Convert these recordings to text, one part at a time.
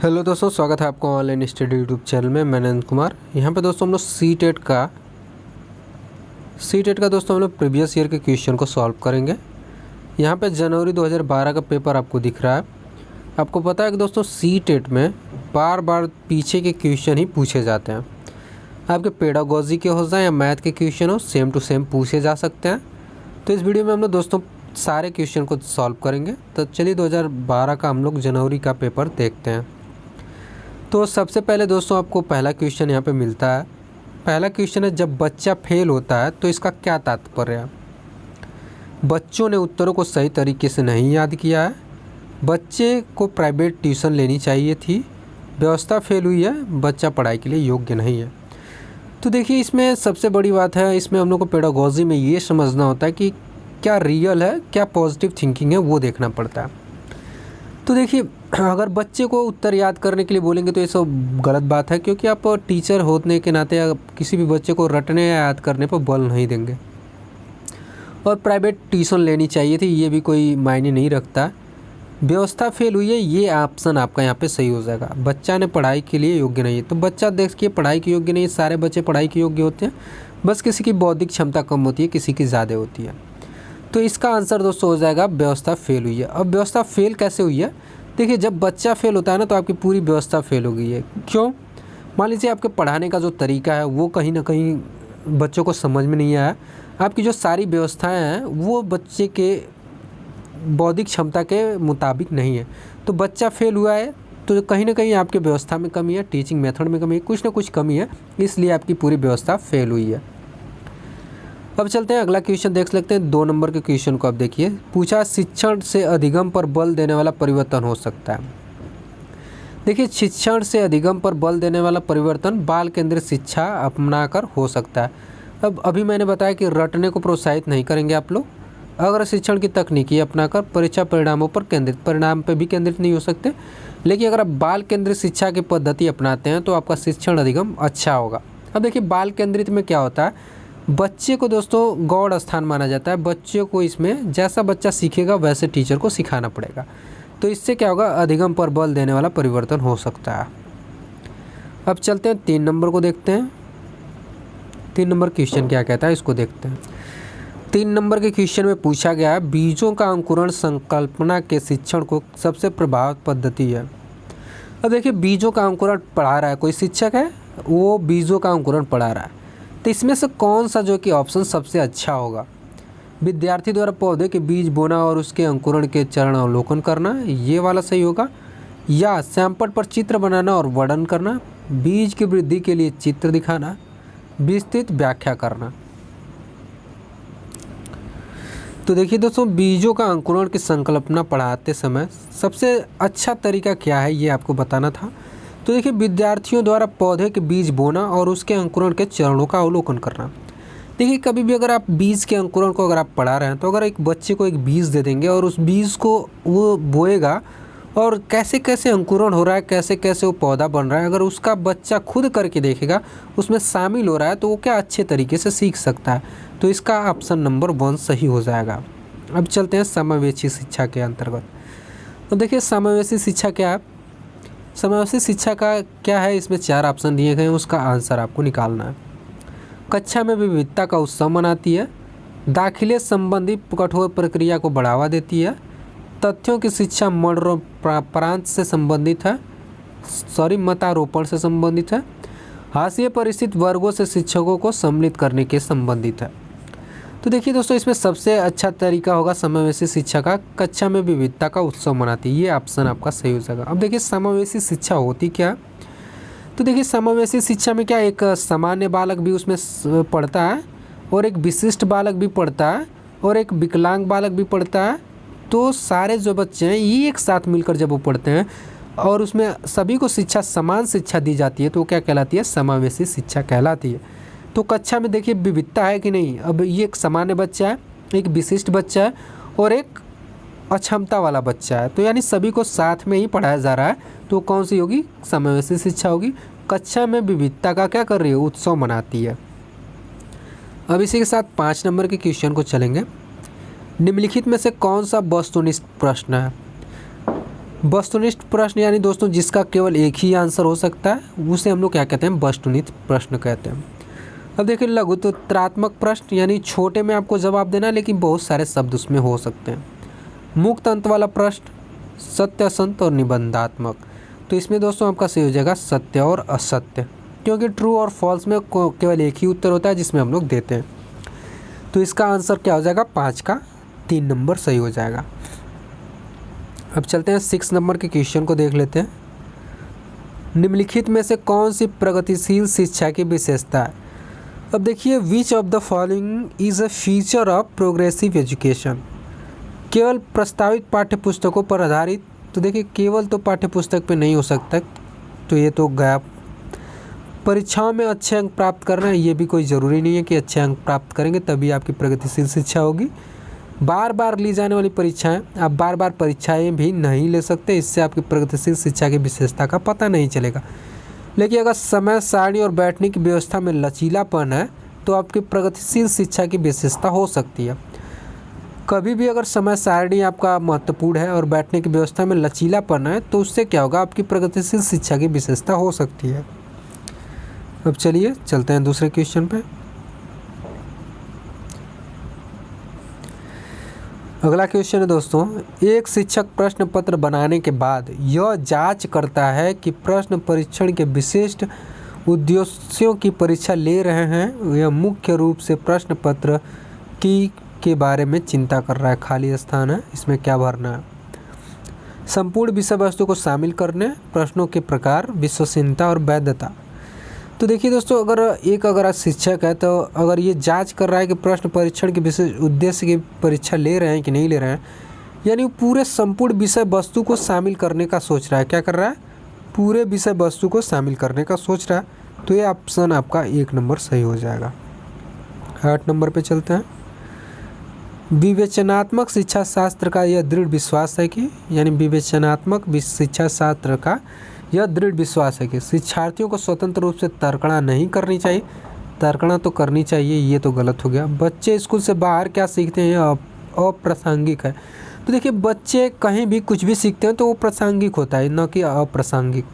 Hello दोस्तों, स्वागत है आपको ऑनलाइन स्टडी यूट्यूब चैनल में। मैं नंद कुमार। यहाँ पे दोस्तों हम लोग सी टेट का दोस्तों हम लोग प्रीवियस ईयर के क्वेश्चन को सॉल्व करेंगे। यहाँ पे जनवरी 2012 का पेपर आपको दिख रहा है। आपको पता है कि दोस्तों सी टेट में बार बार पीछे के क्वेश्चन ही पूछे जाते हैं। आपके पेडागोजी के हो जाए या मैथ के क्वेश्चन हो, सेम टू सेम पूछे जा सकते हैं। तो इस वीडियो में हम लोग दोस्तों सारे क्वेश्चन को सॉल्व करेंगे। तो चलिए 2012 का हम लोग जनवरी का पेपर देखते हैं। तो सबसे पहले दोस्तों आपको पहला क्वेश्चन यहाँ पे मिलता है। पहला क्वेश्चन है, जब बच्चा फेल होता है तो इसका क्या तात्पर्य है? बच्चों ने उत्तरों को सही तरीके से नहीं याद किया है, बच्चे को प्राइवेट ट्यूशन लेनी चाहिए थी, व्यवस्था फेल हुई है, बच्चा पढ़ाई के लिए योग्य नहीं है। तो देखिए इसमें सबसे बड़ी बात है, इसमें हम लोग को पेडागोजी में ये समझना होता है कि क्या रियल है, क्या पॉजिटिव थिंकिंग है, वो देखना पड़ता है। तो देखिए अगर बच्चे को उत्तर याद करने के लिए बोलेंगे तो ये सब गलत बात है, क्योंकि आप टीचर होने के नाते किसी भी बच्चे को रटने या याद करने पर बल नहीं देंगे। और प्राइवेट ट्यूशन लेनी चाहिए थी, ये भी कोई मायने नहीं रखता। व्यवस्था फेल हुई है, ये ऑप्शन आपका यहाँ पे सही हो जाएगा। बच्चा ने पढ़ाई के लिए योग्य नहीं है, तो बच्चा देखिए पढ़ाई के योग्य नहीं है। सारे बच्चे पढ़ाई के योग्य होते हैं, बस किसी की बौद्धिक क्षमता कम होती है, किसी की ज़्यादा होती है। तो इसका आंसर दोस्तों हो जाएगा व्यवस्था फेल हुई है। अब व्यवस्था फेल कैसे हुई है? देखिए जब बच्चा फेल होता है ना, तो आपकी पूरी व्यवस्था फेल हो गई है। क्यों? मान लीजिए आपके पढ़ाने का जो तरीका है वो कहीं ना कहीं बच्चों को समझ में नहीं आया। आपकी जो सारी व्यवस्थाएं हैं वो बच्चे के बौद्धिक क्षमता के मुताबिक नहीं है, तो बच्चा फेल हुआ है। तो कहीं ना कहीं आपके व्यवस्था में कमी है, टीचिंग मेथड में कमी है, कुछ ना कुछ कमी है, इसलिए आपकी पूरी व्यवस्था फेल हुई है। अब चलते हैं अगला क्वेश्चन देख लेते हैं। 2 नंबर के क्वेश्चन को अब देखिए, पूछा शिक्षण से अधिगम पर बल देने वाला परिवर्तन हो सकता है। देखिए शिक्षण से अधिगम पर बल देने वाला परिवर्तन बाल केंद्रित शिक्षा अपनाकर हो सकता है। अब अभी मैंने बताया कि रटने को प्रोत्साहित नहीं करेंगे आप लोग। अगर शिक्षण की तकनीकी अपनाकर परीक्षा परिणामों पर केंद्रित, परिणाम पर भी केंद्रित नहीं हो सकते, लेकिन अगर आप बाल केंद्रित शिक्षा की पद्धति अपनाते हैं तो आपका शिक्षण अधिगम अच्छा होगा। अब देखिए बाल केंद्रित में क्या होता है, बच्चे को दोस्तों गौड़ स्थान माना जाता है। बच्चे को इसमें जैसा बच्चा सीखेगा वैसे टीचर को सिखाना पड़ेगा। तो इससे क्या होगा, अधिगम पर बल देने वाला परिवर्तन हो सकता है। अब चलते हैं 3 नंबर को देखते हैं। 3 नंबर क्वेश्चन क्या कहता है, इसको देखते हैं। 3 नंबर के क्वेश्चन में पूछा गया है, बीजों का अंकुरण संकल्पना के शिक्षण को सबसे प्रभावी पद्धति है। अब देखिए बीजों का अंकुरण पढ़ा रहा है कोई शिक्षक है, वो बीजों का अंकुरण पढ़ा रहा है। तो इसमें से कौन सा जो कि ऑप्शन सबसे अच्छा होगा? विद्यार्थी द्वारा पौधे के बीज बोना और उसके अंकुरण के चरण अवलोकन करना, ये वाला सही होगा। या सैंपल पर चित्र बनाना और वर्णन करना, बीज की वृद्धि के लिए चित्र दिखाना, विस्तृत व्याख्या करना। तो देखिए दोस्तों बीजों का अंकुरण की संकल्पना पढ़ाते समय सबसे अच्छा तरीका क्या है, ये आपको बताना था। तो देखिए विद्यार्थियों द्वारा पौधे के बीज बोना और उसके अंकुरण के चरणों का अवलोकन करना। देखिए कभी भी अगर आप बीज के अंकुरण को अगर आप पढ़ा रहे हैं, तो अगर एक बच्चे को एक बीज दे देंगे और उस बीज को वो बोएगा और कैसे कैसे अंकुरण हो रहा है, कैसे कैसे वो पौधा बन रहा है, अगर उसका बच्चा खुद करके देखेगा, उसमें शामिल हो रहा है, तो वो क्या अच्छे तरीके से सीख सकता है। तो इसका ऑप्शन नंबर 1 सही हो जाएगा। अब चलते हैं समावेशी शिक्षा के अंतर्गत। तो देखिए समावेशी शिक्षा क्या है? समावेशी शिक्षा का क्या है, इसमें 4 ऑप्शन दिए गए हैं, उसका आंसर आपको निकालना है। कक्षा में विविधता का उत्सव मनाती है, दाखिले संबंधी कठोर प्रक्रिया को बढ़ावा देती है, तथ्यों की शिक्षा मर्डरों प्रांत से संबंधित है, मतारोपण से संबंधित है, हाशिए पर स्थित वर्गों से शिक्षकों को सम्मिलित करने के संबंधित है। तो देखिए दोस्तों इसमें सबसे अच्छा तरीका होगा समावेशी शिक्षा का, कक्षा में विविधता का उत्सव मनाती है, ये ऑप्शन आपका सही हो जाएगा। अब देखिए समावेशी शिक्षा होती क्या? तो देखिए समावेशी शिक्षा में क्या, एक सामान्य बालक भी उसमें पढ़ता है और एक विशिष्ट बालक भी पढ़ता है और एक विकलांग बालक भी पढ़ता है। तो सारे जो बच्चे हैं ये एक साथ मिलकर जब वो पढ़ते हैं और उसमें सभी को शिक्षा, समान शिक्षा दी जाती है, तो क्या कहलाती है? समावेशी शिक्षा कहलाती है। तो कक्षा में देखिए विविधता है कि नहीं? अब ये एक सामान्य बच्चा है, एक विशिष्ट बच्चा है और एक अक्षमता वाला बच्चा है, तो यानी सभी को साथ में ही पढ़ाया जा रहा है। तो कौन सी होगी? समावेशी शिक्षा होगी। कक्षा में विविधता का क्या कर रही है? उत्सव मनाती है। अब इसी के साथ 5 नंबर के क्वेश्चन को चलेंगे। निम्नलिखित में से कौन सा वस्तुनिष्ठ प्रश्न है? वस्तुनिष्ठ प्रश्न यानी दोस्तों जिसका केवल एक ही आंसर हो सकता है उसे हम लोग क्या कहते हैं, वस्तुनिष्ठ प्रश्न कहते हैं। अब देखिए लघुत्तरात्मक प्रश्न यानी छोटे में आपको जवाब देना है लेकिन बहुत सारे शब्द उसमें हो सकते हैं। मुक्त अंत वाला प्रश्न, सत्य असंत और निबंधात्मक। तो इसमें दोस्तों आपका सही हो जाएगा सत्य और असत्य, क्योंकि ट्रू और फॉल्स में केवल एक ही उत्तर होता है जिसमें हम लोग देते हैं। तो इसका आंसर क्या हो जाएगा, 5 का 3 नंबर सही हो जाएगा। अब चलते हैं 6 नंबर के क्वेश्चन को देख लेते हैं। निम्नलिखित में से कौन सी प्रगतिशील शिक्षा की विशेषता है। अब देखिए, which of the following is a feature of progressive education. केवल प्रस्तावित पाठ्य पुस्तकों पर आधारित, तो देखिए केवल तो पाठ्य पुस्तक पे नहीं हो सकता, तो ये तो गया। परीक्षाओं में अच्छे अंक प्राप्त करना है, ये भी कोई ज़रूरी नहीं है कि अच्छे अंक प्राप्त करेंगे तभी आपकी प्रगतिशील शिक्षा होगी। बार बार ली जाने वाली परीक्षाएं, आप बार बार परीक्षाएं भी नहीं ले सकते, इससे आपकी प्रगतिशील शिक्षा की विशेषता का पता नहीं चलेगा। लेकिन अगर समय सारणी और बैठने की व्यवस्था में लचीलापन है तो आपकी प्रगतिशील शिक्षा की विशेषता हो सकती है। कभी भी अगर समय सारणी आपका महत्वपूर्ण है और बैठने की व्यवस्था में लचीलापन है तो उससे क्या होगा, आपकी प्रगतिशील शिक्षा की विशेषता हो सकती है। अब चलिए चलते हैं दूसरे क्वेश्चन पे। अगला क्वेश्चन है दोस्तों, एक शिक्षक प्रश्न पत्र बनाने के बाद यह जांच करता है कि प्रश्न परीक्षण के विशिष्ट उद्देश्यों की परीक्षा ले रहे हैं, यह मुख्य रूप से प्रश्न पत्र के बारे में चिंता कर रहा है। खाली स्थान है, इसमें क्या भरना है। संपूर्ण विषय वस्तु को शामिल करने, प्रश्नों के प्रकार, विश्वसनीयता और वैधता। तो देखिए दोस्तों, अगर शिक्षक है तो अगर ये जांच कर रहा है कि प्रश्न परीक्षण के विशेष उद्देश्य की परीक्षा ले रहे हैं कि नहीं ले रहे हैं, यानी पूरे संपूर्ण विषय वस्तु को शामिल करने का सोच रहा है। क्या कर रहा है, पूरे विषय वस्तु को शामिल करने का सोच रहा है। तो ये ऑप्शन आपका 1 नंबर सही हो जाएगा। 8 नंबर पे चलते हैं। विवेचनात्मक शिक्षा शास्त्र का यह दृढ़ विश्वास है कि, यानी विवेचनात्मक शिक्षा शास्त्र का यह दृढ़ विश्वास है कि शिक्षार्थियों को स्वतंत्र रूप से तर्कणा नहीं करनी चाहिए। तर्कणा तो करनी चाहिए, ये तो गलत हो गया। बच्चे स्कूल से बाहर क्या सीखते हैं, यह अप्रासंगिक है। तो देखिए, बच्चे कहीं भी कुछ भी सीखते हैं तो वो प्रासंगिक होता है, न कि अप्रासंगिक।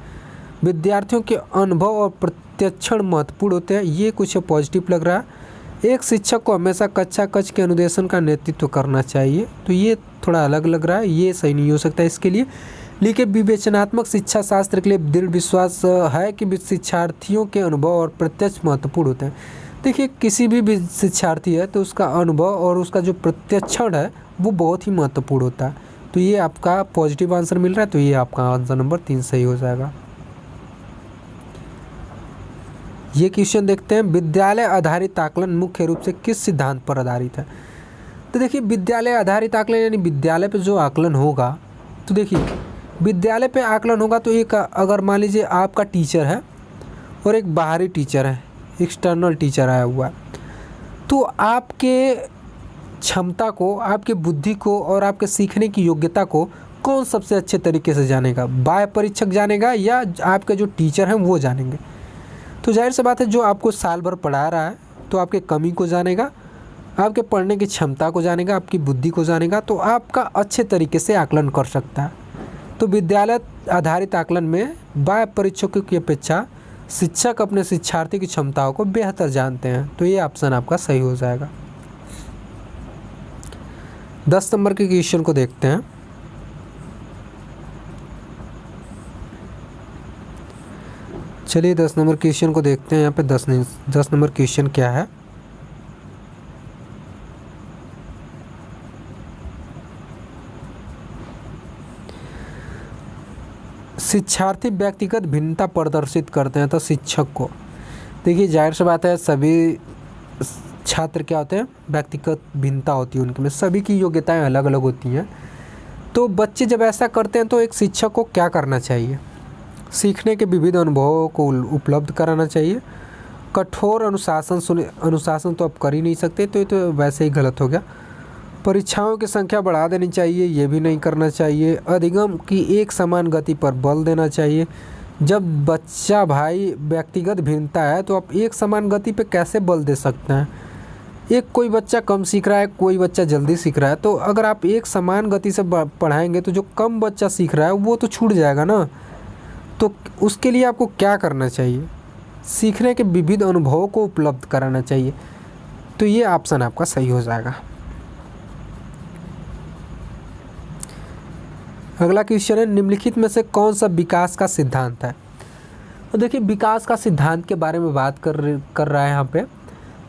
विद्यार्थियों के अनुभव और प्रत्यक्षण महत्वपूर्ण होते हैं, ये कुछ पॉजिटिव लग रहा है। एक शिक्षक को हमेशा कक्षा कक्ष के अनुदेशन का नेतृत्व करना चाहिए, तो ये थोड़ा अलग लग रहा है, ये सही नहीं हो सकता इसके लिए। लेकिन विवेचनात्मक शिक्षा शास्त्र के लिए दृढ़ विश्वास है कि शिक्षार्थियों के अनुभव और प्रत्यक्ष महत्वपूर्ण होते हैं। देखिए, किसी भी शिक्षार्थी है तो उसका अनुभव और उसका जो प्रत्यक्षण है वो बहुत ही महत्वपूर्ण होता है। तो ये आपका पॉजिटिव आंसर मिल रहा है, तो ये आपका आंसर नंबर 3 सही हो जाएगा। ये क्वेश्चन देखते हैं, विद्यालय आधारित आकलन मुख्य रूप से किस सिद्धांत पर आधारित है। तो देखिए, विद्यालय आधारित आकलन यानी विद्यालय पे जो आकलन होगा, तो देखिए विद्यालय पे आकलन होगा तो एक, अगर मान लीजिए आपका टीचर है और एक बाहरी टीचर है, एक्सटर्नल टीचर आया हुआ है, तो आपके क्षमता को, आपके बुद्धि को और आपके सीखने की योग्यता को कौन सबसे अच्छे तरीके से जानेगा, बाह्य परीक्षक जानेगा या आपके जो टीचर हैं वो जानेंगे। तो जाहिर सी बात है, जो आपको साल भर पढ़ा रहा है तो आपके कमी को जानेगा, आपके पढ़ने की क्षमता को जानेगा, आपकी बुद्धि को जानेगा, तो आपका अच्छे तरीके से आकलन कर सकता है। तो विद्यालय आधारित आकलन में बाह्य परीक्षकों की अपेक्षा शिक्षक अपने शिक्षार्थी की क्षमताओं को बेहतर जानते हैं, तो ये ऑप्शन आपका सही हो जाएगा। 10 नंबर के क्वेश्चन को देखते हैं। चलिए 10 नंबर क्वेश्चन को देखते हैं। यहाँ पे 10 नंबर क्वेश्चन क्या है। शिक्षार्थी व्यक्तिगत भिन्नता प्रदर्शित करते हैं तो शिक्षक को, देखिए जाहिर सी बात है, सभी छात्र क्या होते हैं, व्यक्तिगत भिन्नता होती है उनके में, सभी की योग्यताएं अलग अलग होती हैं। तो बच्चे जब ऐसा करते हैं तो एक शिक्षक को क्या करना चाहिए, सीखने के विविध अनुभवों को उपलब्ध कराना चाहिए। कठोर अनुशासन तो आप कर ही नहीं सकते, तो ये तो वैसे ही गलत हो गया। परीक्षाओं की संख्या बढ़ा देनी चाहिए, ये भी नहीं करना चाहिए। अधिगम की एक समान गति पर बल देना चाहिए। जब बच्चा भाई व्यक्तिगत भिन्नता है तो आप एक समान गति पे कैसे बल दे सकते हैं। एक कोई बच्चा कम सीख रहा है, कोई बच्चा जल्दी सीख रहा है, तो अगर आप एक समान गति से पढ़ाएंगे तो जो कम बच्चा सीख रहा है वो तो छूट जाएगा ना। तो उसके लिए आपको क्या करना चाहिए, सीखने के विविध अनुभवों को उपलब्ध कराना चाहिए। तो ये ऑप्शन आपका सही हो जाएगा। अगला क्वेश्चन है, निम्नलिखित में से कौन सा विकास का सिद्धांत है। तो देखिए विकास का सिद्धांत के बारे में बात कर रहा है यहाँ पे।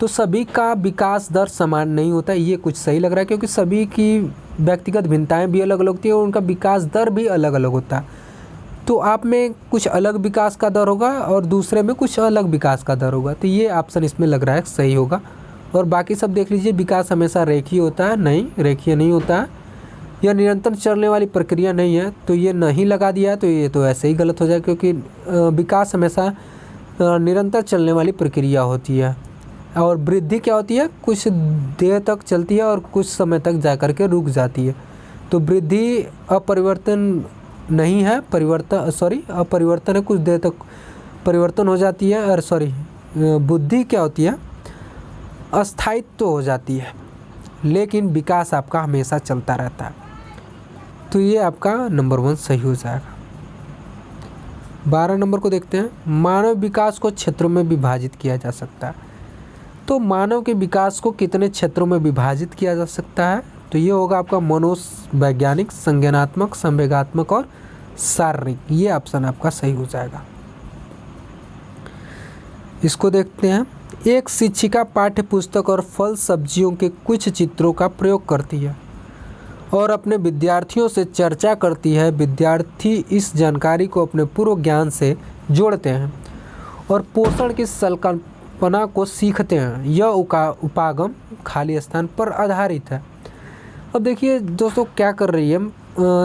तो सभी का विकास दर समान नहीं होता, ये कुछ सही लग रहा है, क्योंकि सभी की व्यक्तिगत भिन्नताएं भी अलग अलग होती है और उनका विकास दर भी अलग अलग होता है। तो आप में कुछ अलग विकास का दर होगा और दूसरे में कुछ अलग विकास का दर होगा। तो ये ऑप्शन इसमें लग रहा है सही होगा। और बाकी सब देख लीजिए, विकास हमेशा रेखीय होता है, नहीं रेखीय नहीं होता है, यह निरंतर चलने वाली प्रक्रिया नहीं है, तो ये नहीं लगा दिया, तो ये तो ऐसे ही गलत हो जाए, क्योंकि विकास हमेशा निरंतर चलने वाली प्रक्रिया होती है। और वृद्धि क्या होती है, कुछ देर तक चलती है और कुछ समय तक जा कर के रुक जाती है। तो वृद्धि अपरिवर्तन नहीं है, अपरिवर्तन है, कुछ देर तक परिवर्तन हो जाती है। और बुद्धि क्या होती है, अस्थायित्व हो जाती है, लेकिन विकास आपका हमेशा चलता रहता है। तो ये आपका नंबर 1 सही हो जाएगा। 12 नंबर को देखते हैं, मानव विकास को क्षेत्रों में विभाजित किया जा सकता है। तो मानव के विकास को कितने क्षेत्रों में विभाजित किया जा सकता है, तो ये होगा आपका मनोवैज्ञानिक, संज्ञानात्मक, संवेगात्मक और शारीरिक। ये ऑप्शन आपका सही हो जाएगा। इसको देखते हैं, एक शिक्षिका पाठ्य पुस्तक और फल सब्जियों के कुछ चित्रों का प्रयोग करती है और अपने विद्यार्थियों से चर्चा करती है। विद्यार्थी इस जानकारी को अपने पूर्व ज्ञान से जोड़ते हैं और पोषण की संकल्पना को सीखते हैं। यह उपागम खाली स्थान पर आधारित है। अब देखिए दोस्तों क्या कर रही है,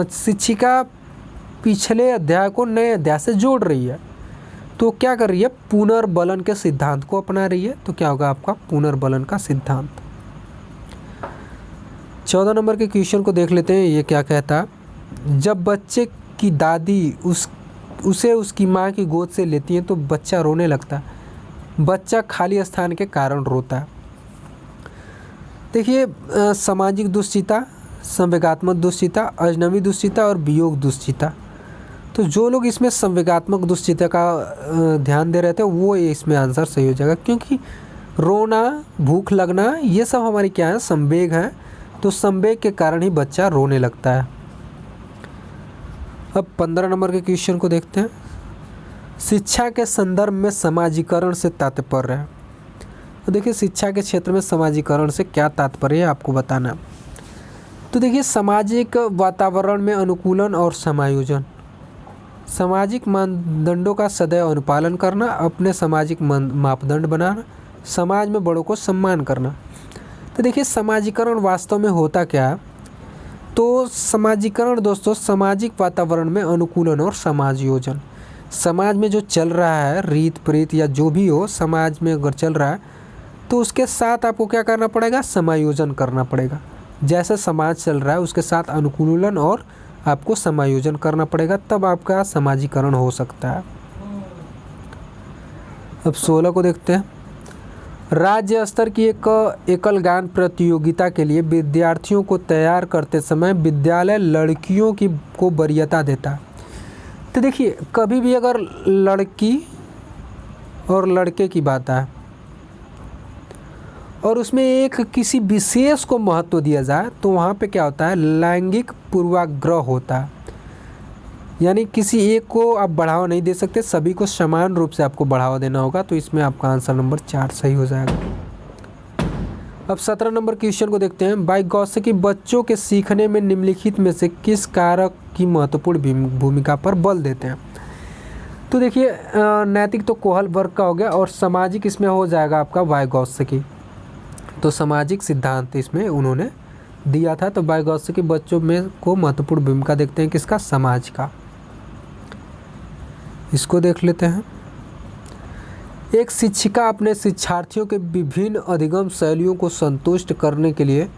शिक्षिका पिछले अध्याय को नए अध्याय से जोड़ रही है। तो क्या कर रही है, पुनर्बलन के सिद्धांत को अपना रही है। तो क्या होगा आपका पुनर्बलन का सिद्धांत। 14 नंबर के क्वेश्चन को देख लेते हैं, ये क्या कहता है, जब बच्चे की दादी उसे उसकी माँ की गोद से लेती है तो बच्चा रोने लगता है। बच्चा खाली स्थान के कारण रोता है। देखिए सामाजिक दुश्चिता, संवेगात्मक दुश्चिता, अजनबी दुश्चिता और वियोग दुश्चिता। तो जो लोग इसमें संवेगात्मक दुश्चिता का ध्यान दे रहे थे वो इसमें आंसर सही हो जाएगा, क्योंकि रोना, भूख लगना ये सब हमारी क्या है, संवेग है। तो संवेग के कारण ही बच्चा रोने लगता है। अब 15 नंबर के क्वेश्चन को देखते हैं, शिक्षा के संदर्भ में समाजीकरण से तात्पर्य है। तो देखिए शिक्षा के क्षेत्र में समाजीकरण से क्या तात्पर्य है आपको बताना। तो देखिए सामाजिक वातावरण में अनुकूलन और समायोजन, सामाजिक मानदंडों का सदैव अनुपालन करना, अपने सामाजिक मापदंड बनाना, समाज में बड़ों को सम्मान करना। तो देखिए समाजीकरण वास्तव में होता क्या है, तो समाजीकरण दोस्तों सामाजिक वातावरण में अनुकूलन और समायोजन। समाज में जो चल रहा है रीत प्रीत या जो भी हो समाज में अगर चल रहा है तो उसके साथ आपको क्या करना पड़ेगा, समायोजन करना पड़ेगा। जैसे समाज चल रहा है उसके साथ अनुकूलन और आपको समायोजन करना पड़ेगा, तब आपका समाजीकरण हो सकता है। अब 16 को देखते हैं, राज्य स्तर की एक एकल गान प्रतियोगिता के लिए विद्यार्थियों को तैयार करते समय विद्यालय लड़कियों को वरीयता देता है। तो देखिए कभी भी अगर लड़की और लड़के की बात आए और उसमें एक किसी विशेष को महत्व दिया जाए तो वहाँ पे क्या होता है, लैंगिक पूर्वाग्रह होता है। यानी किसी एक को आप बढ़ावा नहीं दे सकते, सभी को समान रूप से आपको बढ़ावा देना होगा। तो इसमें आपका आंसर नंबर 4 सही हो जाएगा। अब 17 नंबर क्वेश्चन को देखते हैं, वाइगोत्स्की बच्चों के सीखने में निम्नलिखित में से किस कारक की महत्वपूर्ण भूमिका पर बल देते हैं। तो देखिए नैतिक तो कोहलबर्ग का हो गया और सामाजिक इसमें हो जाएगा आपका वाइगोत्स्की। तो सामाजिक सिद्धांत इसमें उन्होंने दिया था। तो वाइगोत्स्की बच्चों में को महत्वपूर्ण भूमिका देखते हैं किसका, समाज का। इसको देख लेते हैं, एक शिक्षिका अपने शिक्षार्थियों के विभिन्न अधिगम शैलियों को संतुष्ट करने के लिए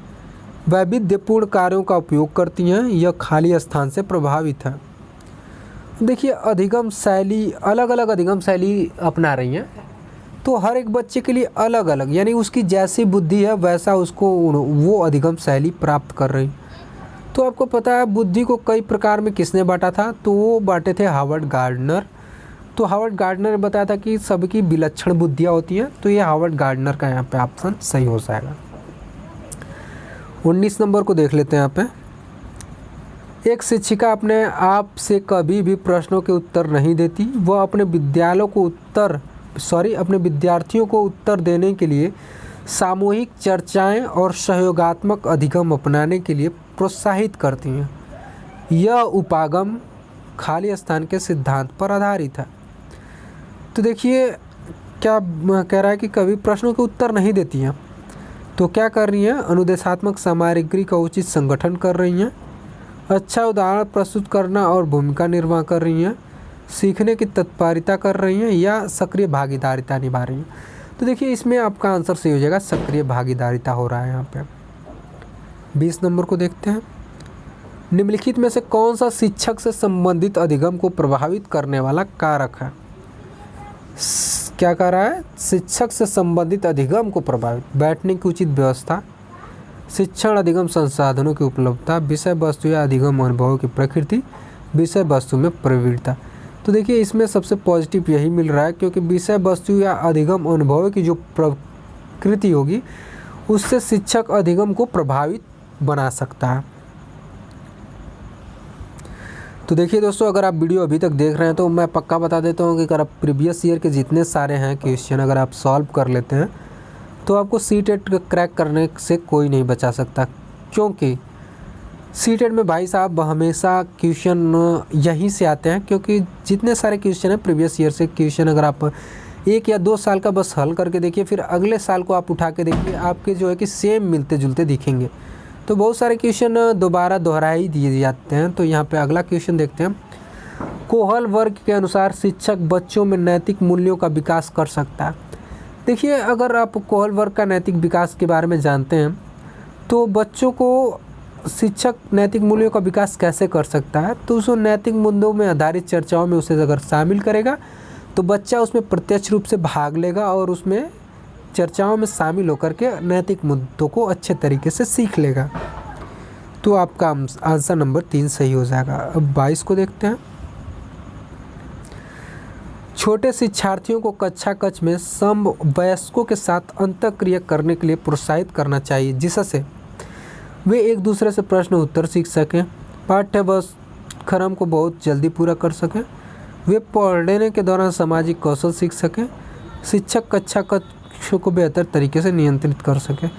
वैविध्यपूर्ण कार्यों का उपयोग करती हैं। यह खाली स्थान से प्रभावित है। देखिए अधिगम शैली, अलग अलग अधिगम शैली अपना रही हैं। तो हर एक बच्चे के लिए अलग अलग, यानी उसकी जैसी बुद्धि है वैसा उसको वो अधिगम शैली प्राप्त कर रही। तो आपको पता है बुद्धि को कई प्रकार में किसने बांटा था, तो वो बांटे थे हार्वर्ड गार्डनर। तो हार्वर्ड गार्डनर ने बताया था कि सबकी विलक्षण बुद्धियाँ होती हैं, तो ये हार्वर्ड गार्डनर का यहाँ पे ऑप्शन सही हो जाएगा। 19 नंबर को देख लेते हैं यहाँ पे। एक शिक्षिका अपने आप से कभी भी प्रश्नों के उत्तर नहीं देती, वह अपने अपने विद्यार्थियों को उत्तर देने के लिए सामूहिक चर्चाएं और सहयोगात्मक अधिगम अपनाने के लिए प्रोत्साहित करती हैं। यह उपागम खाली स्थान के सिद्धांत पर आधारित है। तो देखिए क्या कह रहा है कि कभी प्रश्नों के उत्तर नहीं देती हैं, तो क्या कर रही हैं, अनुदेशात्मक सामग्री का उचित संगठन कर रही हैं, अच्छा उदाहरण प्रस्तुत करना और भूमिका निर्वाह कर रही हैं, सीखने की तत्परता कर रही हैं, या सक्रिय भागीदारिता निभा रही हैं। तो देखिए इसमें आपका आंसर सही हो जाएगा, सक्रिय भागीदारिता हो रहा है यहाँ पे। 20 नंबर को देखते हैं। निम्नलिखित में से कौन सा शिक्षक से संबंधित अधिगम को प्रभावित करने वाला कारक है। क्या कह रहा है, शिक्षक से संबंधित अधिगम को प्रभावित, बैठने की उचित व्यवस्था, शिक्षण अधिगम संसाधनों की उपलब्धता, विषय वस्तु या अधिगम अनुभवों की प्रकृति, विषय वस्तु में प्रवृत्ता। तो देखिए इसमें सबसे पॉजिटिव यही मिल रहा है, क्योंकि विषय वस्तु या अधिगम अनुभवों की जो प्रकृति होगी उससे शिक्षक अधिगम को प्रभावित बना सकता है। तो देखिए दोस्तों, अगर आप वीडियो अभी तक देख रहे हैं तो मैं पक्का बता देता हूँ कि अगर आप प्रीवियस ईयर के जितने सारे हैं क्वेश्चन अगर आप सॉल्व कर लेते हैं तो आपको सीटेट क्रैक करने से कोई नहीं बचा सकता, क्योंकि सीटेट में भाई साहब हमेशा क्वेश्चन यहीं से आते हैं। क्योंकि जितने सारे क्वेश्चन हैं प्रीवियस ईयर से क्वेश्चन अगर आप 1 या 2 साल का बस हल करके देखिए, फिर अगले साल को आप उठा के देखिए, आपके जो है कि सेम मिलते जुलते दिखेंगे। तो बहुत सारे क्वेश्चन दोबारा दोहरा ही दिए जाते हैं। तो यहाँ पे अगला क्वेश्चन देखते हैं। कोहल वर्ग के अनुसार शिक्षक बच्चों में नैतिक मूल्यों का विकास कर सकता है। देखिए अगर आप कोहल वर्ग का नैतिक विकास के बारे में जानते हैं तो बच्चों को शिक्षक नैतिक मूल्यों का विकास कैसे कर सकता है, तो उसको नैतिक मुद्दों में आधारित चर्चाओं में उसे अगर शामिल करेगा तो बच्चा उसमें प्रत्यक्ष रूप से भाग लेगा और उसमें चर्चाओं में शामिल होकर के नैतिक मुद्दों को अच्छे तरीके से सीख लेगा। तो आपका आंसर नंबर 3 सही हो जाएगा। अब 22 को देखते हैं। छोटे शिक्षार्थियों को कक्षा कक्ष में समवयस्कों के साथ अंतःक्रिया करने के लिए प्रोत्साहित करना चाहिए, जिससे वे एक दूसरे से प्रश्न उत्तर सीख सकें, पाठ्यक्रम को बहुत जल्दी पूरा कर सकें, वे पढ़ने के दौरान सामाजिक कौशल सीख सकें, शिक्षक कक्षा कक्ष को बेहतर तरीके से नियंत्रित कर सकें।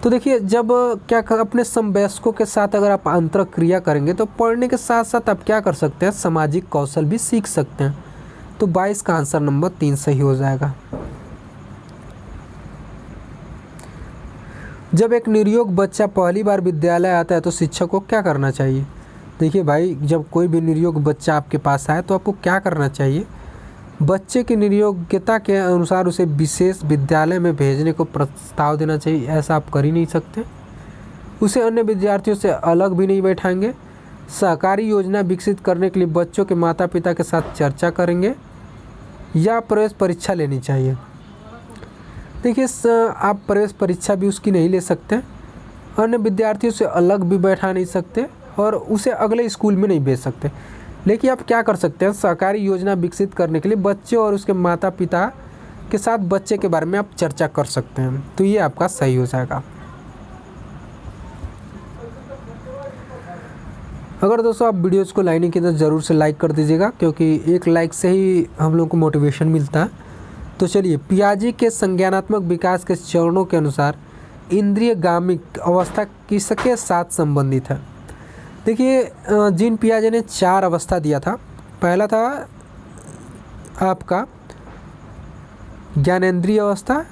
तो देखिए जब क्या अपने समवयस्कों के साथ अगर आप अंतःक्रिया करेंगे तो पढ़ने के साथ साथ आप क्या कर सकते हैं, सामाजिक कौशल भी सीख सकते हैं। तो 22 का आंसर नंबर 3 सही हो जाएगा। जब एक निर्योग बच्चा पहली बार विद्यालय आता है तो शिक्षक को क्या करना चाहिए। देखिए भाई, जब कोई भी निर्योग बच्चा आपके पास आए तो आपको क्या करना चाहिए, बच्चे की निर्योग्यता के अनुसार उसे विशेष विद्यालय में भेजने को प्रस्ताव देना चाहिए। ऐसा आप कर ही नहीं सकते। उसे अन्य विद्यार्थियों से अलग भी नहीं बैठाएंगे। सहकारी योजना विकसित करने के लिए बच्चों के माता पिता के साथ चर्चा करेंगे, या प्रवेश परीक्षा लेनी चाहिए। देखिए आप प्रवेश परीक्षा भी उसकी नहीं ले सकते, अन्य विद्यार्थियों से अलग भी बैठा नहीं सकते और उसे अगले स्कूल में नहीं भेज सकते। लेकिन आप क्या कर सकते हैं, सरकारी योजना विकसित करने के लिए बच्चे और उसके माता पिता के साथ बच्चे के बारे में आप चर्चा कर सकते हैं। तो ये आपका सही हो जाएगा। अगर दोस्तों आप वीडियोज़ को लाइक नहीं किए तो ज़रूर से लाइक कर दीजिएगा, क्योंकि एक लाइक से ही हम लोग को मोटिवेशन मिलता है। तो चलिए, पियाजे के संज्ञानात्मक विकास के चरणों के अनुसार इंद्रियगामिक अवस्था किसके साथ संबंधित है। देखिए जीन पियाजे ने 4 अवस्था दिया था। पहला था आपका ज्ञानेंद्रिय अवस्था,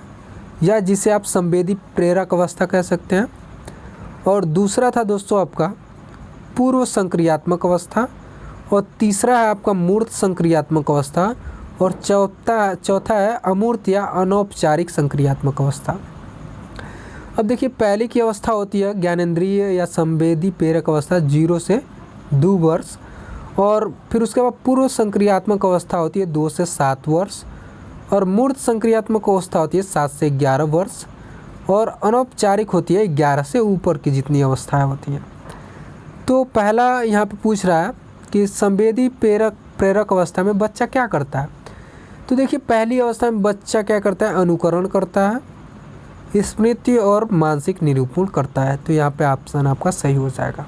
या जिसे आप संवेदी प्रेरक अवस्था कह सकते हैं, और दूसरा था दोस्तों आपका पूर्व संक्रियात्मक अवस्था, और तीसरा है आपका मूर्त संक्रियात्मक अवस्था, और चौथा है अमूर्त या अनौपचारिक संक्रियात्मक अवस्था। अब देखिए पहले की अवस्था होती है ज्ञानेंद्रिय या संवेदी प्रेरक अवस्था 0 से 2 वर्ष, और फिर उसके बाद पूर्व संक्रियात्मक अवस्था होती है 2 से 7 वर्ष, और मूर्त संक्रियात्मक अवस्था होती है 7 से 11 वर्ष, और अनौपचारिक होती है 11 से ऊपर की जितनी अवस्थाएं होती हैं। तो पहला यहाँ पे पूछ रहा है कि संवेदी प्रेरक अवस्था में बच्चा क्या करता है। तो देखिए पहली अवस्था में बच्चा क्या करता है, अनुकरण करता है, स्मृति और मानसिक निरूपण करता है। तो यहाँ पे ऑप्शन आपका सही हो जाएगा।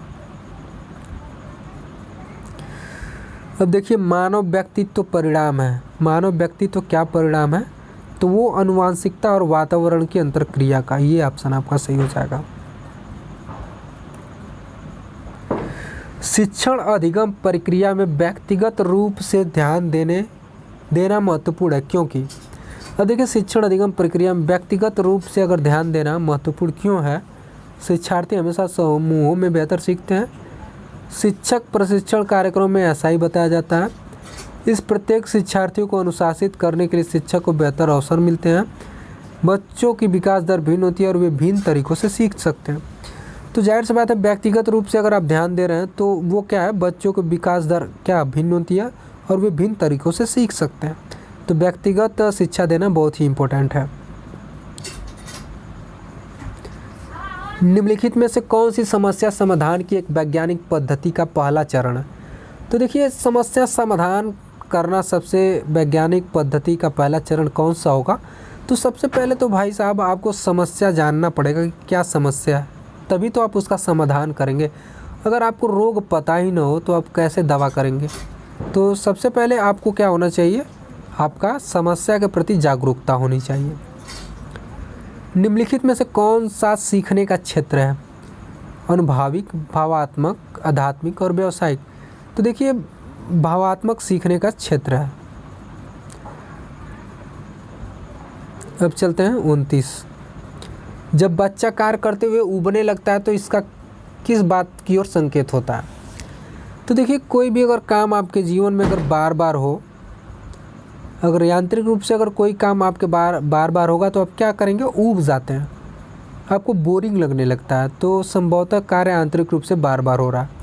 अब देखिए मानव व्यक्तित्व परिणाम है। मानव व्यक्तित्व क्या परिणाम है, तो वो अनुवांशिकता और वातावरण की अंतरक्रिया का, ये ऑप्शन आपका सही हो जाएगा। शिक्षण अधिगम प्रक्रिया में व्यक्तिगत रूप से ध्यान देना महत्वपूर्ण है, क्योंकि अब देखिए शिक्षण अधिगम प्रक्रिया में व्यक्तिगत रूप से अगर ध्यान देना महत्वपूर्ण क्यों है। शिक्षार्थी हमेशा समूहों में बेहतर सीखते हैं। शिक्षक प्रशिक्षण कार्यक्रम में ऐसा ही बताया जाता है। इस प्रत्येक शिक्षार्थियों को अनुशासित करने के लिए शिक्षक को बेहतर अवसर मिलते हैं। बच्चों की विकास दर भिन्न होती है और वे भिन्न तरीक़ों से सीख सकते हैं। तो जाहिर सी बात है व्यक्तिगत रूप से अगर आप ध्यान दे रहे हैं तो वो क्या है, बच्चों की विकास दर क्या भिन्न होती है और वे भिन्न तरीक़ों से सीख सकते हैं। तो व्यक्तिगत शिक्षा देना बहुत ही इम्पोर्टेंट है। निम्नलिखित में से कौन सी समस्या समाधान की एक वैज्ञानिक पद्धति का पहला चरण है। तो देखिए समस्या समाधान करना सबसे वैज्ञानिक पद्धति का पहला चरण कौन सा होगा। तो सबसे पहले तो भाई साहब आपको समस्या जानना पड़ेगा कि क्या समस्या है, तभी तो आप उसका समाधान करेंगे। अगर आपको रोग पता ही ना हो तो आप कैसे दवा करेंगे। तो सबसे पहले आपको क्या होना चाहिए, आपका समस्या के प्रति जागरूकता होनी चाहिए। निम्नलिखित में से कौन सा सीखने का क्षेत्र है, अनुभविक, भावात्मक, आध्यात्मिक और व्यावसायिक। तो देखिए भावात्मक सीखने का क्षेत्र है। अब चलते हैं 29। जब बच्चा कार्य करते हुए ऊबने लगता है तो इसका किस बात की ओर संकेत होता है। तो देखिए कोई भी अगर काम आपके जीवन में अगर बार बार हो, अगर यांत्रिक रूप से अगर कोई काम आपके बार बार होगा तो आप क्या करेंगे, ऊब जाते हैं, आपको बोरिंग लगने लगता है। तो संभवतः कार्य आंतरिक रूप से बार बार हो रहा है।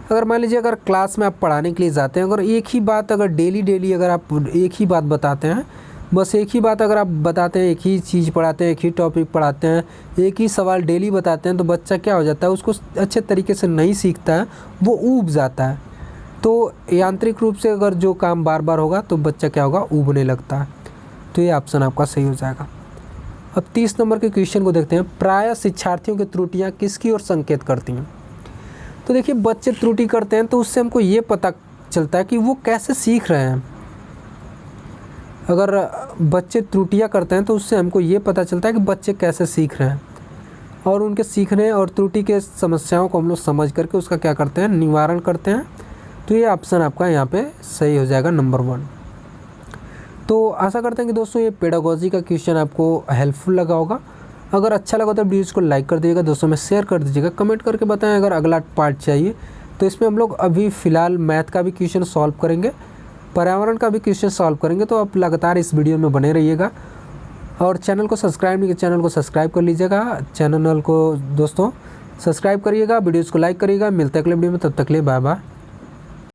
अगर मान लीजिए अगर क्लास में आप पढ़ाने के लिए जाते हैं, अगर एक ही बात अगर डेली अगर आप एक ही बात बताते हैं, बस एक ही बात अगर आप बताते हैं, एक ही चीज़ पढ़ाते हैं, एक ही टॉपिक पढ़ाते हैं, एक ही सवाल डेली बताते हैं, तो बच्चा क्या हो जाता है, उसको अच्छे तरीके से नहीं सीखता है, वो ऊब जाता है। तो यांत्रिक रूप से अगर जो काम बार बार होगा तो बच्चा क्या होगा, ऊबने लगता है। तो ये ऑप्शन आपका सही हो जाएगा। अब 30 नंबर के क्वेश्चन को देखते हैं। प्रायः शिक्षार्थियों की त्रुटियाँ किसकी ओर संकेत करती हैं। तो देखिए बच्चे त्रुटि करते हैं तो उससे हमको ये पता चलता है कि वो कैसे सीख रहे हैं। अगर बच्चे त्रुटियां करते हैं तो उससे हमको ये पता चलता है कि बच्चे कैसे सीख रहे हैं, और उनके सीखने और त्रुटि के समस्याओं को हम लोग समझ करके उसका क्या करते हैं, निवारण करते हैं। तो ये ऑप्शन आपका यहाँ पे सही हो जाएगा, नंबर 1। तो आशा करते हैं कि दोस्तों ये पेडागोजी का क्वेश्चन आपको हेल्पफुल लगा होगा। अगर अच्छा लगा तो वीडियोज़ को लाइक कर दीजिएगा, दोस्तों में शेयर कर दीजिएगा, कमेंट करके बताएं अगर अगला पार्ट चाहिए। तो इसमें हम लोग अभी फ़िलहाल मैथ का भी क्वेश्चन सॉल्व करेंगे, पर्यावरण का भी क्वेश्चन सॉल्व करेंगे। तो आप लगातार इस वीडियो में बने रहिएगा, और चैनल को सब्सक्राइब नहीं किया चैनल को सब्सक्राइब कर लीजिएगा। चैनल को दोस्तों सब्सक्राइब करिएगा, वीडियोज़ को लाइक करिएगा। मिलते हैं अगले वीडियो में, तब तक के लिए बाय बाय।